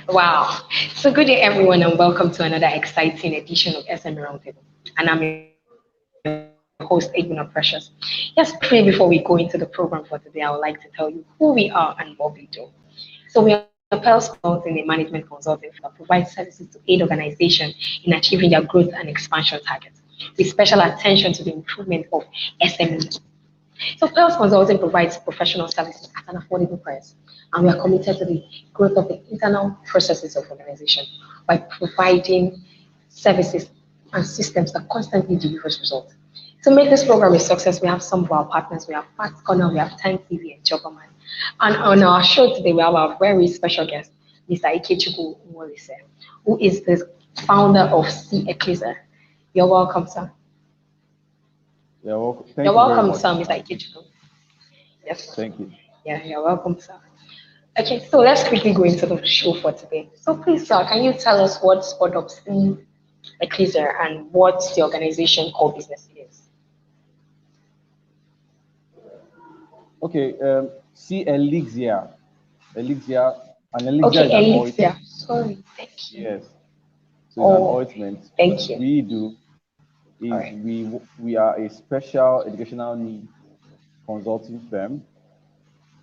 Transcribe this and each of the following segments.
Wow. So good day, everyone, and welcome to another exciting edition of SME Roundtable. And I'm your host, Iguna Precious. Yes, briefly before we go into the program for today, I would like to tell you who we are and what we do. So we are Pearls Consulting, a management consulting firm that provides services to aid organizations in achieving their growth and expansion targets with special attention to the improvement of SMEs. So Pearls Consulting provides professional services at an affordable price, and we are committed to the growth of the internal processes of organization by providing services and systems that constantly delivers results. To make this program a success, we have some of our partners. We have Fast Corner, we have Time TV, and Jobberman. And on our show today, we have our very special guest, Mr. Ikechukwu Nwaolise, who is the founder of C Ecclesia. You're welcome, sir. Yeah, well, You're thank you very welcome, much. sir, Mr. Ikechukwu. Yes. Thank you. Yeah, you're welcome, sir. Okay, so let's quickly go into the show for today. So please, sir, can you tell us what Spot Up C Ecclesia and what the organization core business is? Okay, see Elixir, an elixir Okay, is an Elixir. ointment. Sorry, thank you. Yes, so it's an Oh, ointment. What thank you. we do All is right. we are a special educational needs consulting firm.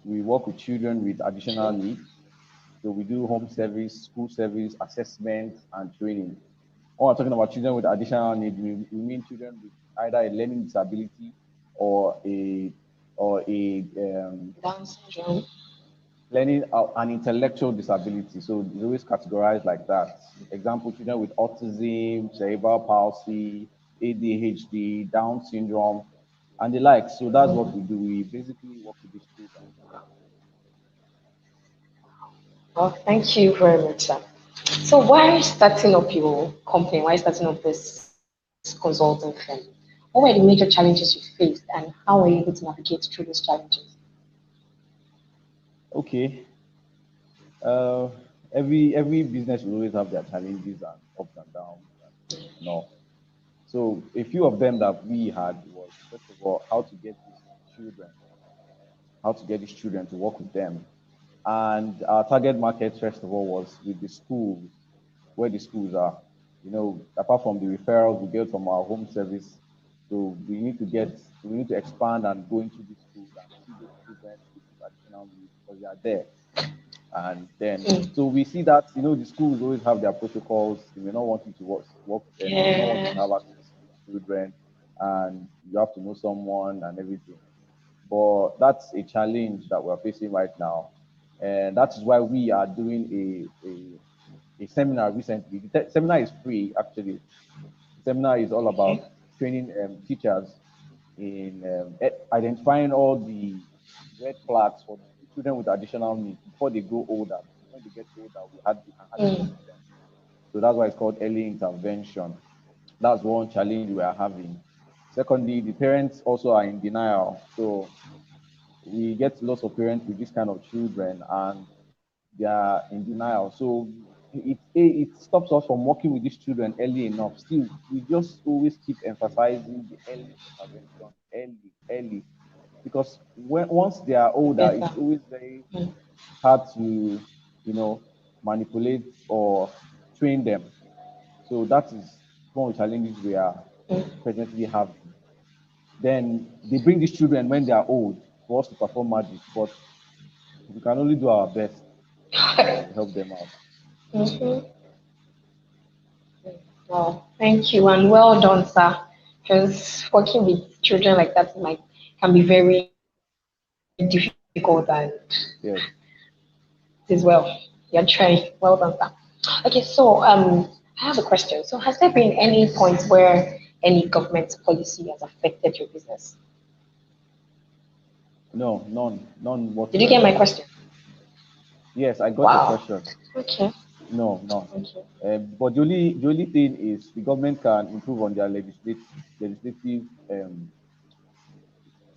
We work with children with additional Okay. needs. So we do home service, school service, assessment, and training. When we're talking about children with additional needs, we mean children with either a learning disability or a Down syndrome. learning an intellectual disability. So it's always categorized like that. Example, children with autism, cerebral palsy, ADHD, Down syndrome, and the like. So that's what we do. We basically work with these children. Well, thank you very much, sir. So why starting up your company? Why starting up this consulting firm? What were the major challenges you faced and how were you able to navigate through those challenges? Okay. Uh, every business will always have their challenges and ups and downs and all. So a few of them that we had was first of all children, how to get these children to work with them. And our target market, first of all, was with the schools, where the schools are. Apart from the referrals we get from our home service, so we need to expand and go into the schools and see those children with these additional needs because they are there. And then, Mm. so we see that, the schools always have their protocols. They may not want you to work with them. They may not want you Yeah. to have access to the children, and you have to know someone and everything. But that's a challenge that we're facing right now. And that is why we are doing a seminar recently. The seminar is free, actually. The seminar is all about Okay. training teachers in identifying all the red flags for the children with additional needs before they grow older. Because when they get older, we can hardly work Mm. with them. So that's why it's called early intervention. That's one challenge we are having. Secondly, the parents also are in denial. So we get lots of parents with this kind of children and they are in denial. So it stops us from working with these children early enough. Still, we just always keep emphasizing the early intervention, early, because once they are older, Better. it's always very Mm. hard to, you know, manipulate or train them. So that is one of the challenges we are presently having. Then they bring these children when they are old for us to perform magic, but we can only do our best to help them out. Mhm. Wow, thank you and well done, sir. Because working with children like that might can be very difficult and Yes. it is well. You're trying. Well done, sir. Okay, so I have a question. So has there been any point where any government policy has affected your business? No, none Did you get my whatsoever. question? Yes, I got your Wow. question. Okay. No, no. Okay. But the only thing is the government can improve on their legislative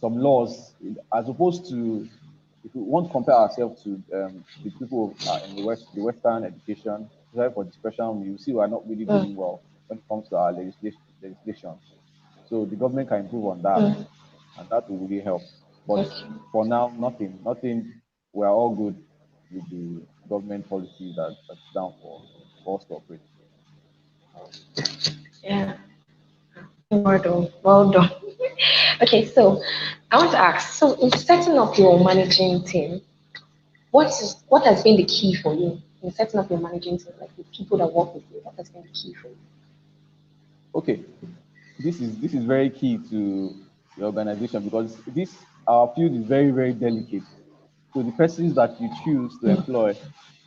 some laws as opposed to if we want to compare ourselves to the people in the Western education, especially for the special, you see we are not really Mm, doing well when it comes to our legislation. So the government can improve on that, mm, and that will really help. But okay. for now, nothing we are all good with the government policy that's down for us to operate. Yeah. Well done. Well done. Okay, so I want to ask, so in setting up your managing team, what has been the key for you in setting up your managing team, like the people that work with you? What has been the key for you? Okay, this is very key to the organization because this our field is very very delicate. So the persons that you choose to employ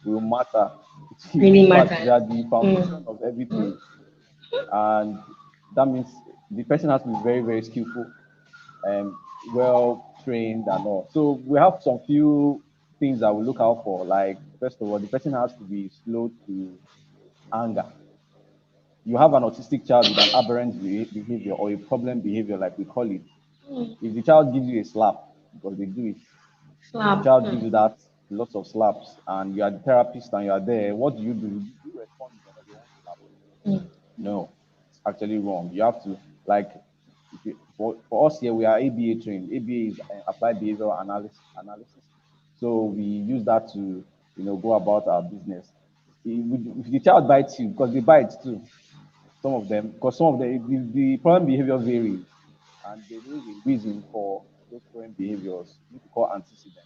will matter. Really In fact, they matters. are the foundation Mm. of everything, and that means the person has to be very very skillful and well trained and all. So we have some few things that we look out for. Like first of all, the person has to be slow to anger. You have an autistic child with an aberrant behavior or a problem behavior, like we call it. If the child gives you a slap, because they do it, the Slap. child gives you that lots of slaps, and you are the therapist and you are there, what do? Do you respond with another one slap? Mm. No, it's actually wrong. You have to, like, if you, for us here, we are ABA trained. ABA is applied behavioral analysis. So we use that to, go about our business. If the child bites you, because they bite too, some of them, the problem behavior varies, and there is a reason for those problem behaviors, which we call antecedents.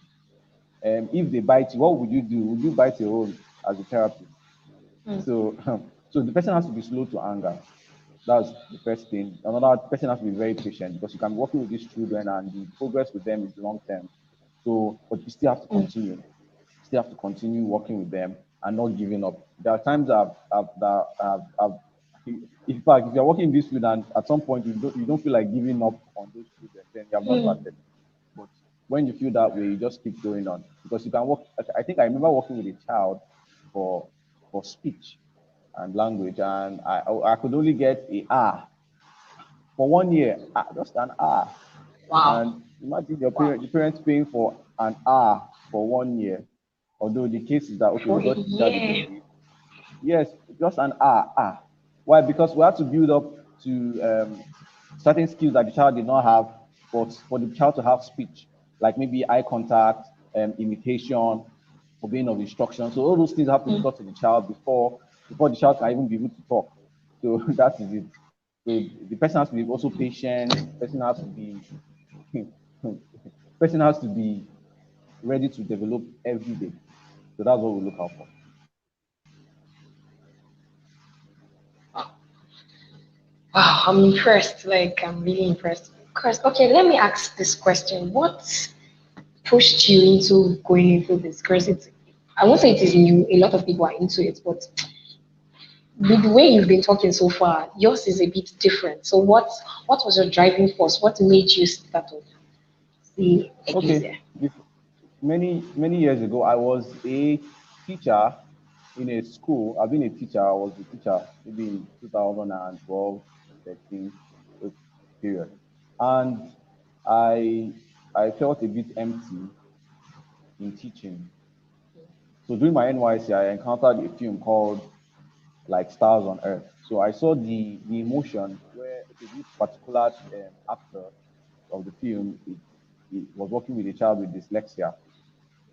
If they bite you, what would you do? Would you bite your own as a therapist? Mm. So, so the person has to be slow to anger. That's the first thing. Another person has to be very patient because you can be working with these children and the progress with them is long term. So, but you still have to Mm. continue. Still have to continue working with them and not giving up. There are times in fact, if you're working in this field and at some point you don't feel like giving up on those children, then you have not Mm. started. But when you feel that way, you just keep going on because you can work. I think I remember working with a child for speech and language, and I could only get a R for 1 year, just an R. Wow. And imagine your Wow. parent, the parents paying for an R for 1 year. Although the case is that okay, For we a got the child a good year. grade. Yes, just an R. Why? Because we had to build up to certain skills that the child did not have, but for the child to have speech, like maybe eye contact, imitation, obeying of instructions. So all those things have to be Mm. taught to the child before the child can even be able to talk. So that is it. So the person has to be also patient. Person has to be person has to be ready to develop every day. So that's what we look out for. Wow, I'm impressed. Like, I'm really impressed. Chris, okay, let me ask this question. What pushed you into going into this? Because I won't say it is new. A lot of people are into it, but with the way you've been talking so far, yours is a bit different. So, what was your driving force? What made you start off the Okay. Ecclesia? Many years ago, I was a teacher in a school. I've been a teacher. I was a teacher maybe in 2012, 13 those period, and I I felt a bit empty in teaching. So during my NYC, I encountered a film called like Stars on Earth. So I saw the emotion where okay, this particular actor of the film it was working with a child with dyslexia,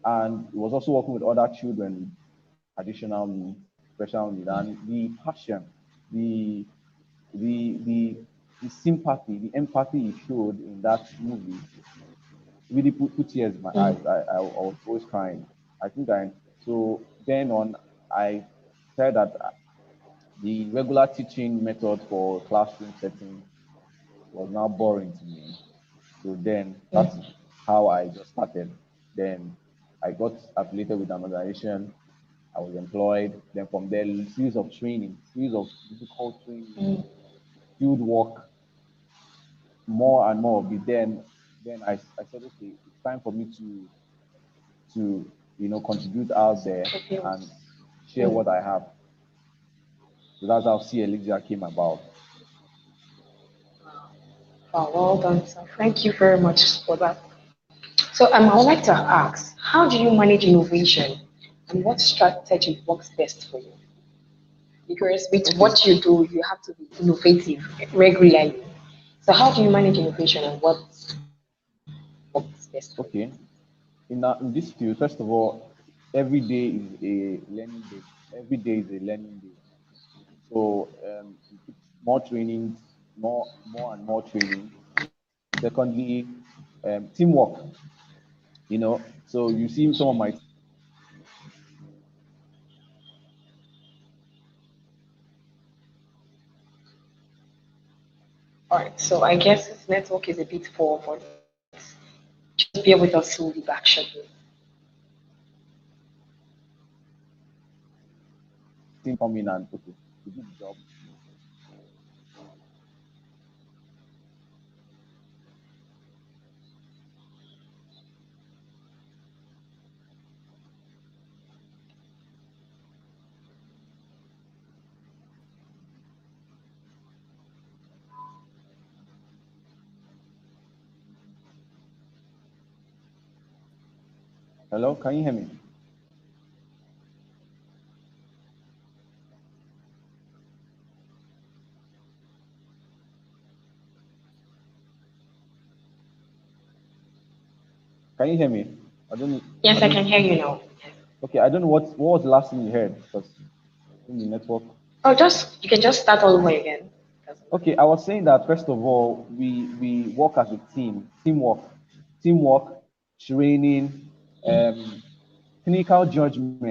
and he was also working with other children with additional needs, special needs, and the passion, the the the sympathy, the empathy he showed in that movie really put tears in my Mm. eyes. I was always crying. I think I so then on I said that the regular teaching method for classroom setting was now boring to me. So then that's Mm. how I just started. Then I got affiliated with an organization. I was employed. Then from there, a series of training, series of difficult training, Mm. field work, more and more of it. Then I said, okay, it's time for me to contribute out there Okay. and share Mm. what I have. So that's how C Elixir came about. Wow, well done, sir. Thank you very much for that. So, I would like to ask, how do you manage innovation, and what strategy works best for you? Because with Okay, what you do, you have to be innovative regularly. So how do you manage innovation and what works best for you? okay. in this field, first of all, every day is a learning day. Every day is a learning day. So we keep more trainings, more and more training. Secondly, teamwork. So you see some of my All right, so I guess this network is a bit poor, but just bear with us, we'll be back shortly. team come in and okay, we do the job. Hello, can you hear me? Can you hear me? I don't. I Yes, I don't. can hear you now. Okay, I don't know what was the last thing you heard because in the network. Oh, just you can just start all over again. Doesn't matter. Okay, I was saying that first of all, we work as a team, teamwork, training, um, clinical judgment.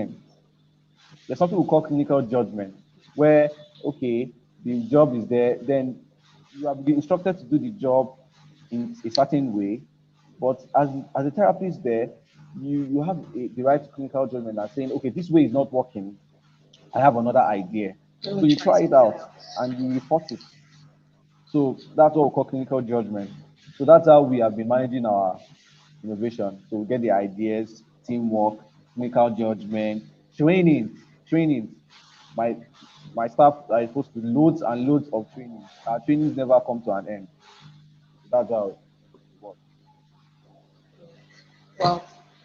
There's something we call clinical judgment, where okay, the job is there, then you have been instructed to do the job in a certain way, but as a therapist there, you have the right to clinical judgment and saying, okay, this way is not working. I have another idea. Let So me you try try it something out else. and you report it. So that's what we call clinical judgment. So that's how we have been managing our innovation. So we get the ideas, teamwork, clinical judgment, training. My my staff are supposed to loads and loads of training. Our trainings never come to an end. So that's how it works. Well,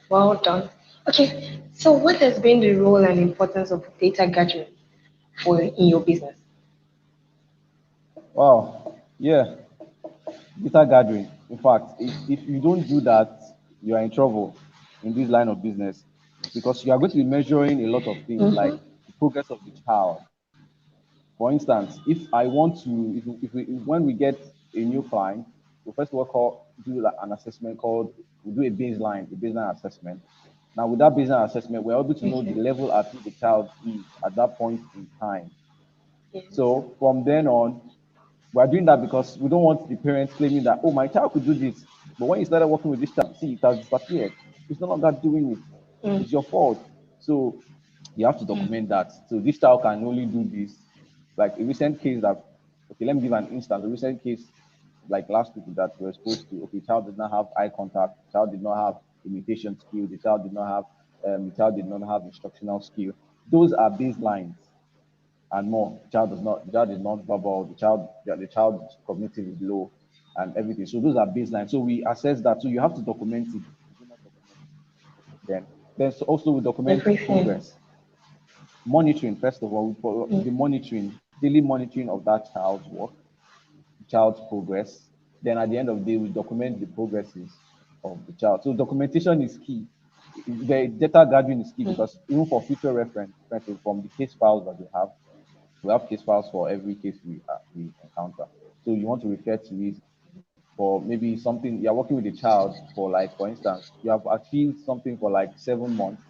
well done. Okay, so what has been the role and importance of data gathering for in your business? Wow. Yeah. Data gathering. In fact, if you don't do that, you are in trouble in this line of business because you are going to be measuring a lot of things like Mm-hmm. the progress of the child. For instance, if I want to, when we get a new client, we first of all do like an assessment called, we do a baseline assessment. Now, with that baseline assessment, we're able to know the Okay. level at which the child is at that point in time. Yes. So from then on, we're doing that because we don't want the parents claiming that, oh, my child could do this. But when you started working with this child, see, it has disappeared. It's no longer doing it. Mm, It's your fault. So you have to mm, document that. So this child can only do this. Like a recent case that, okay, let me give an instance. A recent case, like last week, that we're supposed to, okay, child did not have eye contact, child did not have imitation skill, the child did not have instructional skill. Those are baselines and more. The child is not verbal, the child cognitive is low and everything. So those are baseline. So we assess that. So you have to document it. You do not document it. Then so also we document everything. progress. Monitoring, first of all, the Mm, monitoring, daily monitoring of that child's work, child's progress. Then at the end of the day, we document the progresses of the child. So documentation is key. The data gathering is key mm, because even for future reference, from the case files that we have case files for every case we encounter. So you want to refer to it for maybe something you're working with a child for, like for instance, you have achieved something for like 7 months,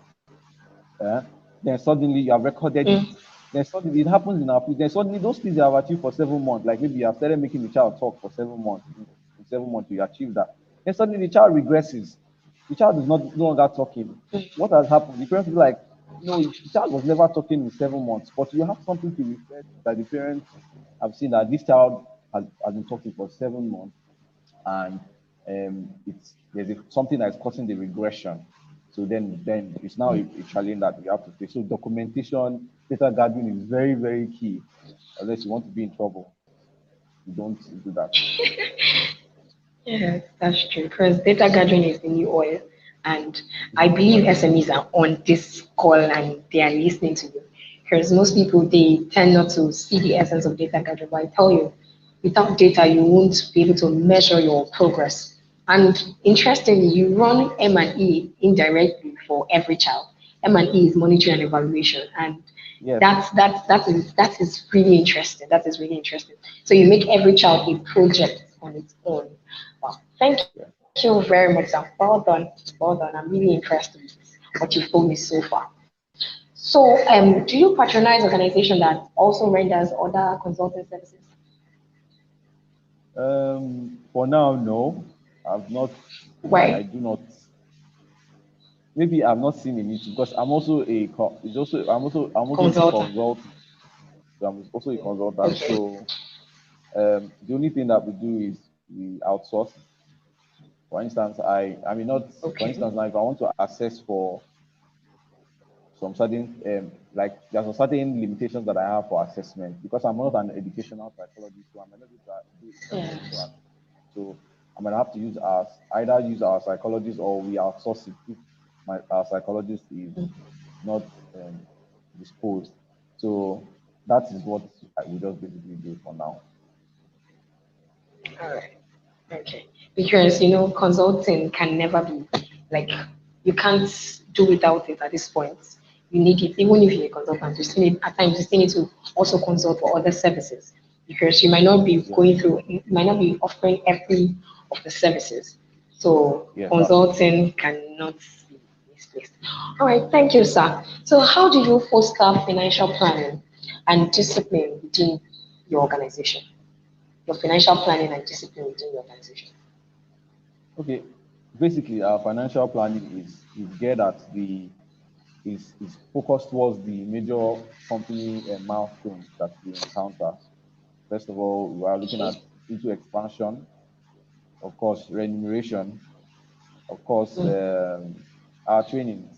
uh, then suddenly you have recorded it. mm, Then suddenly it happens in our then suddenly those things you have achieved for 7 months, like maybe you have started making the child talk for 7 months. In 7 months you achieve that. Then suddenly the child regresses. The child is not no longer talking. mm. What has happened? The parents will be like, no, the child was never talking in 7 months, but you have something to refer to that the parents have seen that this child has been talking for 7 months and it's something that's causing the regression. So then it's now a challenge that we have to face. So documentation, data gathering is very, very key. Unless you want to be in trouble, you don't do that. Yes, that's true. Because data gathering is the new oil, and I believe SMEs are on this call and they are listening to you. Because most people they tend not to see the essence of data gathering. But I tell you, without data, you won't be able to measure your progress And interestingly, you run M&E indirectly for every child. M&E is monitoring and evaluation, and Yes. that is really interesting. That is really interesting. So you make every child a project on its own. Wow. Thank you Yeah. very much, sir. Well done. Well done. I'm really impressed with what you've told me so far. So, do you patronize organization that also renders other consulting services? For now, no. I've not. I Why? do not. Maybe I've not seen a need to, because I'm also a. It's also. I'm also into Consultant. consulting. So I'm also a consultant. Okay. So the only thing that we do is we outsource. For instance, I mean not. For Okay. instance, now if I want to assess for some certain like there's some certain limitations that I have for assessment, because I'm not an educational psychologist, so I might not be able to do intellectual Yes. assessment. So I might have to use our either use our psychologist, or we outsource it if our psychologist is not um, disposed. So that is what we just basically do for now. All right. Okay. Because consulting can never be like you can't do without it at this point. You need it, even if you're a consultant. You still need at times you still need to also consult for other services because you might not be Yeah. going through. You might not be offering every of the services. So Yes, that's true. consulting cannot be misplaced. All right. Thank you, sir. So how do you foster financial planning and discipline within your organization? Your financial planning and discipline within your organization. Okay. Basically, our financial planning is geared at the is focused towards the major company milestones that we encounter. First of all, we are looking Okay. at into expansion, of course, remuneration, of course, Mm. our trainings.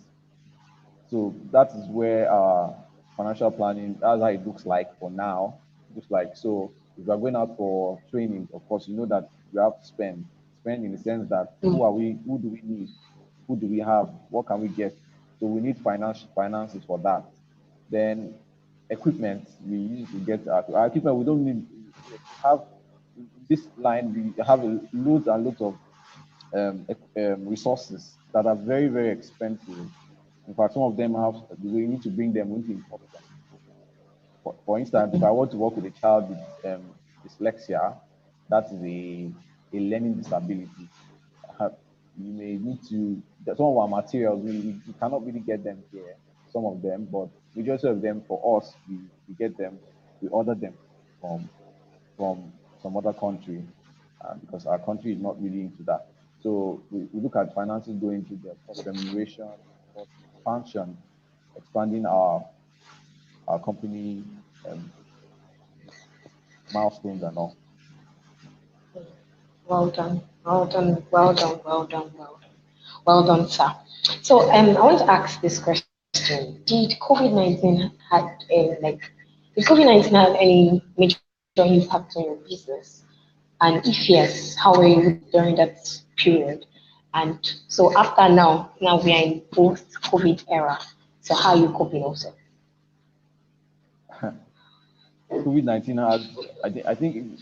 So that is where our financial planning, that's how it looks like for now. It looks like, so if we are going out for training, of course, you know that we have to spend in the sense that Mm. who do we need, who do we have, what can we get? So we need finances for that. Then equipment, we use to get our equipment. We don't need, we have in this line, we have loads and loads of resources that are very, very expensive. In fact, some of them have, we need to bring them, we need to import them. For instance, if I want to work with a child with dyslexia, that is a learning disability. You may need to, some of our materials, we cannot really get them here, some of them, but majority of them for us, we get them, we order them from from some other country, because our country is not really into that. So we look at finances going into the, of course, remuneration, of course, expansion, expanding our company um, milestones and all. Well done. Well done. Well done. Well done. Well done. Well done, sir. So I want to ask this question. Did COVID-19 had did COVID-19 have any major impact on your business? And if yes, how were you during that period? And so after now we are in post-COVID era. So how are you coping also? COVID-19 has, I think,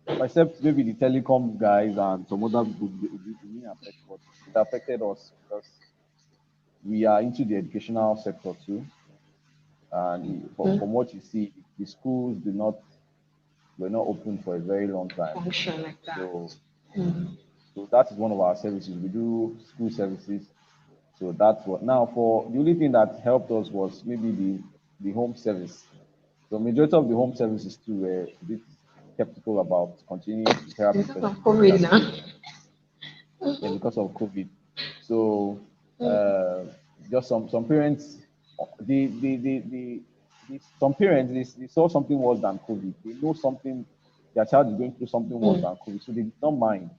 except maybe the telecom guys and some other people, it didn't affect, but it affected us because we are into the educational sector too. And Mm. from what you see, the schools do not were not open for a very long time. Function like that. So Mm. so that is one of our services. We do school services. So that's what. Now, for the only thing that helped us was maybe the home service. So majority of the home services too were a bit skeptical about continuing therapy Because of sessions in their COVID now. children, yeah, because of COVID. So Mm. uh, just some parents, some parents they saw something worse than COVID. They know something, their child is going through something worse Mm. than COVID, so they did not mind.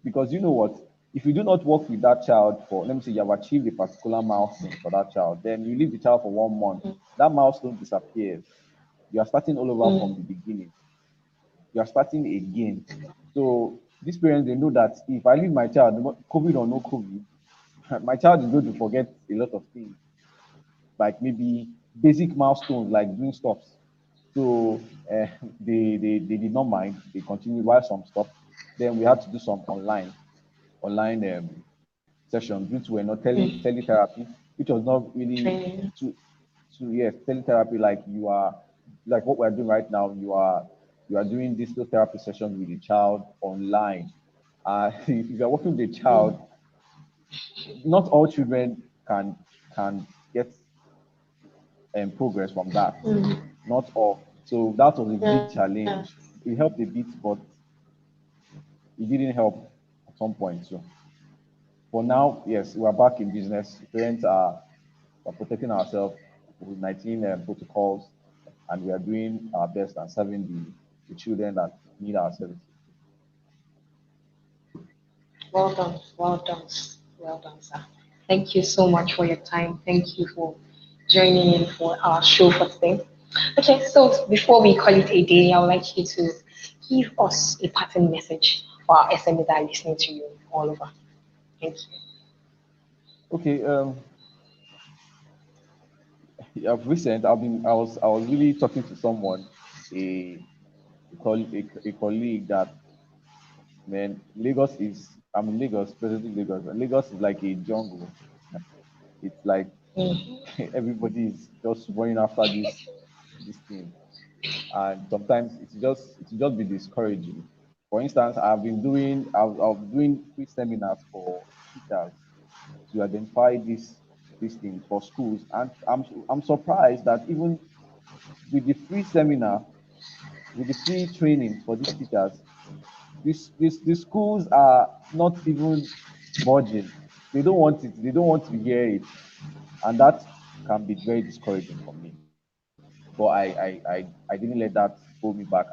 Because you know what, if you do not work with that child for, let me say, you have achieved a particular milestone for that child, then you leave the child for 1 month, that milestone disappears. You are starting all over from the Mm. beginning. You are starting again. So these parents, they know that if I leave my child, COVID or no COVID, my child is going to forget a lot of things, like maybe basic milestones, like doing stops. So they did not mind. They continued while some stopped. Then we had to do some online. online sessions, which were not Mm. teletherapy, which was not really Training. to yes, teletherapy, like you are, like what we're doing right now, you are doing digital therapy sessions with the child online. If you're working with a child, Mm. not all children can get progress from that. Mm. Not all. So that was a big Yeah. challenge. It helped a bit, but it didn't help at some point. So for now, yes, we are back in business. Parents are protecting ourselves with 19 protocols, and we are doing our best and serving the children that need our services. Well done. Well done. Well done, sir. Thank you so much for your time. Thank you for joining in for our show for today. Okay, so before we call it a day, I would like you to give us a pattern message for our SMEs that are listening to you all over. Thank you. Okay, of recent, I was really talking to someone, a a colleague that, man, Lagos is, I'm in Lagos, presently Lagos. And Lagos is like a jungle. It's like Mm. everybody is just running after this thing. And sometimes it's just be discouraging. For instance, I've doing free seminars for teachers to identify this thing for schools. And I'm surprised that even with the free seminar, with the free trainings for these teachers, the schools are not even budging. They don't want it. They don't want to hear it, and that can be very discouraging for me. But I didn't let that hold me back.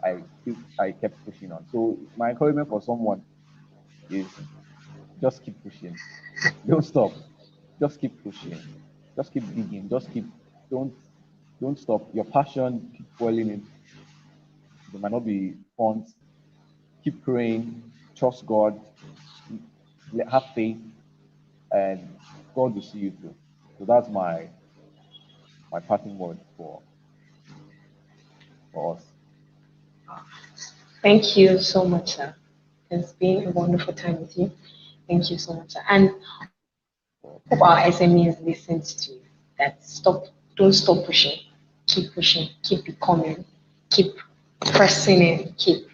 I kept pushing on. So my encouragement for someone is just keep pushing. Don't stop. Just keep pushing. Just keep digging. Don't don't stop. Your passion keep boiling in. There might not be funds. Keep praying. Trust God. Have faith, and God will see you through. So that's my parting word for us. Thank you so much, sir. It's been a wonderful time with you. Thank you so much, sir. And hope our SMEs listen to you. That don't stop pushing, keep becoming, keep pressing in, keep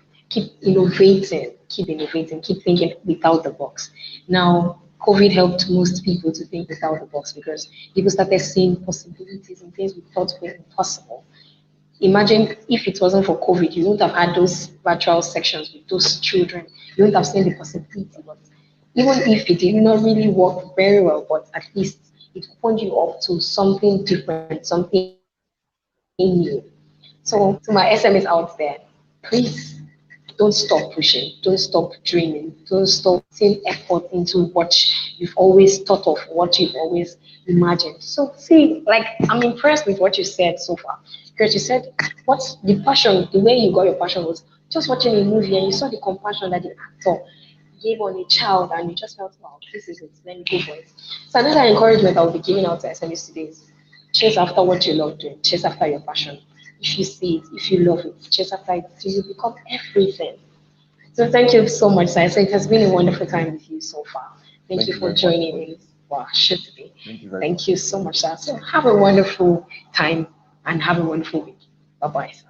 innovating, keep thinking without the box. Now, COVID helped most people to think without the box because people started seeing possibilities and things we thought were impossible. Imagine if it wasn't for COVID, you wouldn't have had those virtual sections with those children. You wouldn't have seen the possibility. But even if it did not really work very well, but at least it opened you up to something different, something new. So to my SMEs out there, please don't stop pushing, don't stop dreaming, don't stop putting effort into what you've always thought of, what you've always imagined. So see, like I'm impressed with what you said so far. Because you said what's the passion, the way you got your passion was just watching a movie and you saw the compassion that the actor gave on a child and you just felt, wow, this is it, let me go for it. So another encouragement I'll be giving out to SMEs today is chase after what you love doing, chase after your passion. If you see it, if you love it, chase after it till you become everything. So thank you so much, Sai. So it has been a wonderful time with you so far. Thank Thank you you for very much, joining coach. in for our show today. Thank you very much. Thank you so much, sir. So have a wonderful time and have a wonderful week. Bye bye, sir.